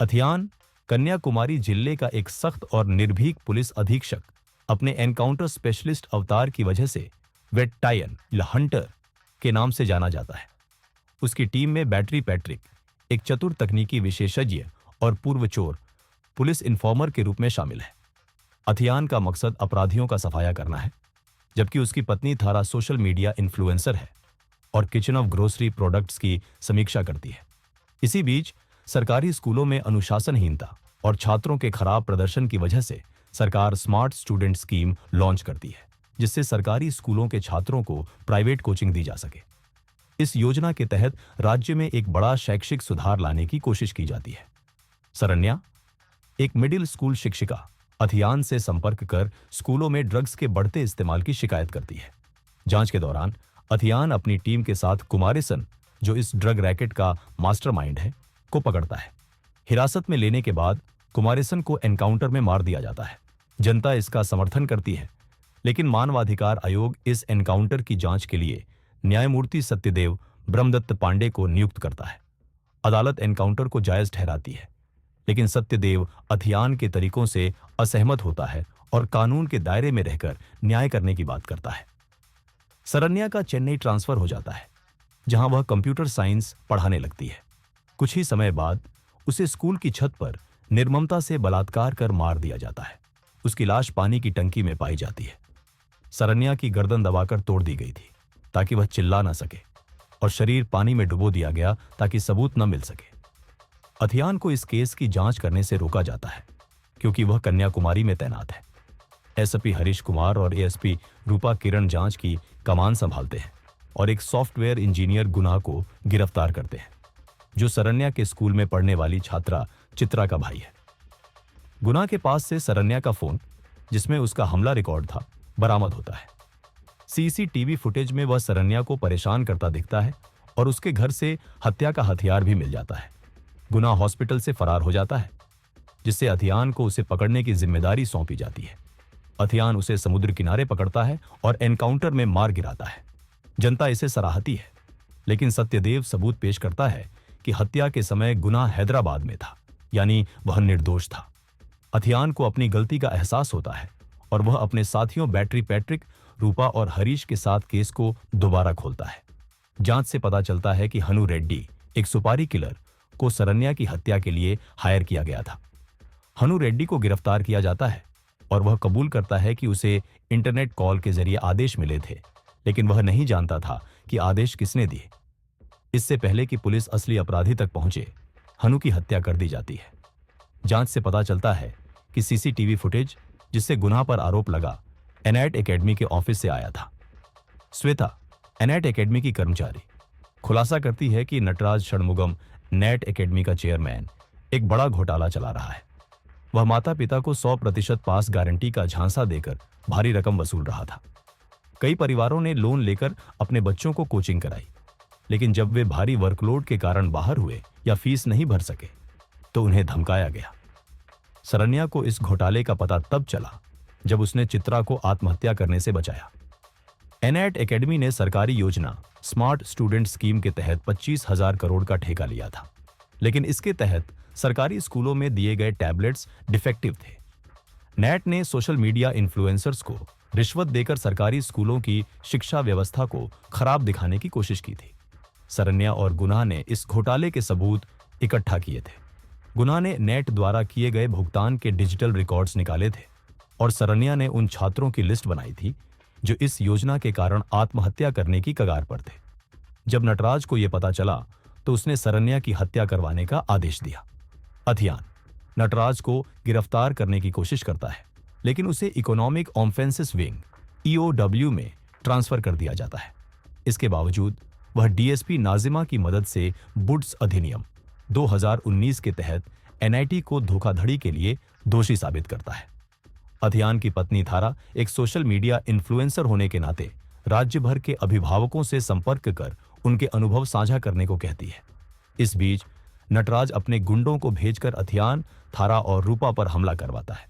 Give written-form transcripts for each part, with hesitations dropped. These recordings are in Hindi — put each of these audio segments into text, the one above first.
अथियान कन्याकुमारी जिले का एक सख्त और निर्भीक पुलिस अधीक्षक अपने एनकाउंटर स्पेशलिस्ट अवतार की वजह से वेट टायन हंटर के नाम से जाना जाता है। उसकी टीम में बैटरी पैट्रिक एक चतुर तकनीकी विशेषज्ञ और पूर्व चोर पुलिस इन्फॉर्मर के रूप में शामिल है। अथियान का मकसद अपराधियों का सफाया करना है, जबकि उसकी पत्नी थारा सोशल मीडिया इन्फ्लुएंसर है और किचन ऑफ ग्रोसरी प्रोडक्ट्स की समीक्षा करती है। इसी बीच सरकारी स्कूलों में अनुशासनहीनता और छात्रों के खराब प्रदर्शन की वजह से सरकार स्मार्ट स्टूडेंट स्कीम लॉन्च करती है, जिससे सरकारी स्कूलों के छात्रों को प्राइवेट कोचिंग दी जा सके। इस योजना के तहत राज्य में एक बड़ा शैक्षिक सुधार लाने की कोशिश की जाती है। सरन्या, एक मिडिल स्कूल शिक्षिका, अथियान से संपर्क कर स्कूलों में ड्रग्स के बढ़ते इस्तेमाल की शिकायत करती है। जांच के दौरान अथियान अपनी टीम के साथ कुमारेसन, जो इस ड्रग रैकेट का मास्टरमाइंड है, को पकड़ता है। हिरासत में लेने के बाद कुमारेसन को एनकाउंटर में मार दिया जाता है। जनता इसका समर्थन करती है, लेकिन मानवाधिकार आयोग इस एनकाउंटर की जांच के लिए न्यायमूर्ति सत्यदेव ब्रह्मदत्त पांडे को नियुक्त करता है। अदालत एनकाउंटर को जायज ठहराती है, लेकिन सत्यदेव अथियान के तरीकों से असहमत होता है और कानून के दायरे में रहकर न्याय करने की बात करता है। सरन्या का चेन्नई ट्रांसफर हो जाता है, जहां वह कंप्यूटर साइंस पढ़ाने लगती है। कुछ ही समय बाद उसे स्कूल की छत पर निर्ममता से बलात्कार कर मार दिया जाता है। उसकी लाश पानी की टंकी में पाई जाती है। सरन्या की गर्दन दबाकर तोड़ दी गई थी ताकि वह चिल्ला ना सके, और शरीर पानी में डुबो दिया गया ताकि सबूत न मिल सके। अथियान को इस केस की जांच करने से रोका जाता है, क्योंकि वह कन्याकुमारी में तैनात है। एसपी हरीश कुमार और एएसपी रूपा किरण जांच की कमान संभालते हैं और एक सॉफ्टवेयर इंजीनियर गुना को गिरफ्तार करते हैं, जो सरन्या के स्कूल में पढ़ने वाली छात्रा चित्रा का भाई है। गुना के पास से सरन्या का फोन, जिसमें उसका हमला रिकॉर्ड था, बरामद होता है। सीसीटीवी फुटेज में वह सरन्या को परेशान करता दिखता है और उसके घर से हत्या का हथियार भी मिल जाता है। गुना हॉस्पिटल से फरार हो जाता है, जिससे अथियान को उसे पकड़ने की जिम्मेदारी सौंपी जाती है। अथियान उसे समुद्र किनारे पकड़ता है और एनकाउंटर में मार गिराता है। जनता इसे सराहती है, लेकिन सत्यदेव सबूत पेश करता है कि हत्या के समय गुना हैदराबाद में था, यानी वह निर्दोष था। अथियान को अपनी गलती का एहसास होता है और वह अपने साथियों बैटरी पैट्रिक, रूपा और हरीश के साथ केस को दोबारा खोलता है। जांच से पता चलता है कि हनु रेड्डी, एक सुपारी किलर, को सरन्या की हत्या के लिए हायर किया गया था। हनु रेड्डी को गिरफ्तार किया जाता है और वह कबूल करता है कि उसे इंटरनेट कॉल के जरिए आदेश मिले थे, लेकिन वह नहीं जानता था कि आदेश किसने दिए। इससे पहले कि पुलिस असली अपराधी तक पहुंचे, हनु की हत्या कर दी जाती है। जांच से पता चलता है कि सीसीटीवी फुटेज, जिससे गुनाह पर आरोप लगा, एनआईट एकेडमी के ऑफिस से आया था। श्वेता, एनआईट एकेडमी की कर्मचारी, खुलासा करती है कि नटराज षणमुगम, नेट एकेडमी का चेयरमैन, एक बड़ा घोटाला चला रहा है। वह माता पिता को 100% पास गारंटी का झांसा देकर भारी रकम वसूल रहा था। कई परिवारों ने लोन लेकर अपने बच्चों को कोचिंग कराई, लेकिन जब वे भारी वर्कलोड के कारण बाहर हुए या फीस नहीं भर सके, तो उन्हें धमकाया गया। सरन्या को इस घोटाले का पता तब चला जब उसने चित्रा को आत्महत्या करने से बचाया। एनआईट एकेडमी ने सरकारी योजना स्मार्ट स्टूडेंट स्कीम के तहत 25,000 करोड़ का ठेका लिया था, लेकिन इसके तहत सरकारी स्कूलों में दिए गए टैबलेट्स डिफेक्टिव थे। नेट ने सोशल मीडिया इन्फ्लुएंसर्स को रिश्वत देकर सरकारी स्कूलों की शिक्षा व्यवस्था को खराब दिखाने की कोशिश की थी। सरन्या और गुना ने इस घोटाले के सबूत इकट्ठा किए थे। गुना ने नेट द्वारा किए गए भुगतान के डिजिटल रिकॉर्ड्स निकाले थे और सरन्या ने उन छात्रों की लिस्ट बनाई थी जो इस योजना के कारण आत्महत्या करने की कगार पर थे। जब नटराज को यह पता चला तो उसने सरन्या की हत्या करवाने का आदेश दिया। अथियान नटराज को गिरफ्तार करने की कोशिश करता है, लेकिन उसे इकोनॉमिक ऑफेंसेस विंग (EOW) में ट्रांसफर कर दिया जाता है। इसके बावजूद वह डीएसपी नाजिमा की मदद से बुड्स अधिनियम 2019 के तहत एनआईटी को धोखाधड़ी के लिए दोषी साबित करता है। अथियान की पत्नी थारा एक सोशल मीडिया इन्फ्लुएंसर होने के नाते राज्य भर के अभिभावकों से संपर्क कर उनके अनुभव साझा करने को कहती है। इस बीच नटराज अपने गुंडों को भेजकर अथियान, थारा और रूपा पर हमला करवाता है,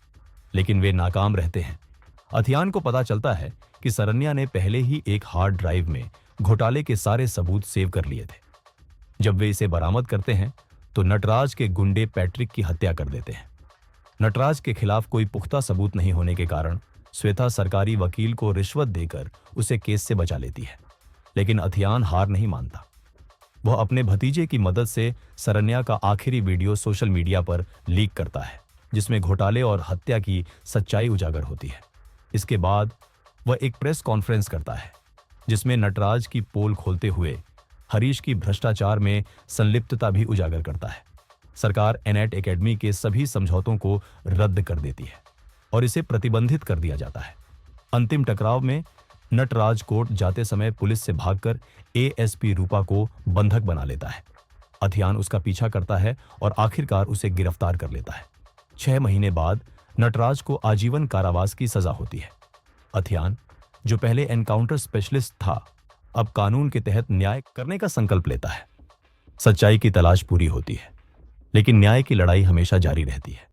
लेकिन वे नाकाम रहते हैं। अथियान को पता चलता है कि सरन्या ने पहले ही एक हार्ड ड्राइव में घोटाले के सारे सबूत सेव कर लिए थे। जब वे इसे बरामद करते हैं तो नटराज के गुंडे पैट्रिक की हत्या कर देते हैं। नटराज के खिलाफ कोई पुख्ता सबूत नहीं होने के कारण श्वेता सरकारी वकील को रिश्वत देकर उसे केस से बचा लेती है। लेकिन अथियान हार नहीं मानता। वह अपने भतीजे की मदद से सरन्या का आखिरी वीडियो सोशल मीडिया पर लीक करता है, जिसमें घोटाले और हत्या की सच्चाई उजागर होती है। इसके बाद वह एक प्रेस कॉन्फ्रेंस करता है, जिसमें नटराज की पोल खोलते हुए हरीश की भ्रष्टाचार में संलिप्तता भी उजागर करता है। सरकार एनएट एकेडमी के सभी समझौतों को रद्द कर देती है और इसे प्रतिबंधित कर दिया जाता है। अंतिम टकराव में नटराज कोर्ट जाते समय पुलिस से भागकर एएसपी रूपा को बंधक बना लेता है। अथियान उसका पीछा करता है और आखिरकार उसे गिरफ्तार कर लेता है। 6 महीने बाद नटराज को आजीवन कारावास की सजा होती है। अथियान, जो पहले एनकाउंटर स्पेशलिस्ट था, अब कानून के तहत न्याय करने का संकल्प लेता है। सच्चाई की तलाश पूरी होती है, लेकिन न्याय की लड़ाई हमेशा जारी रहती है।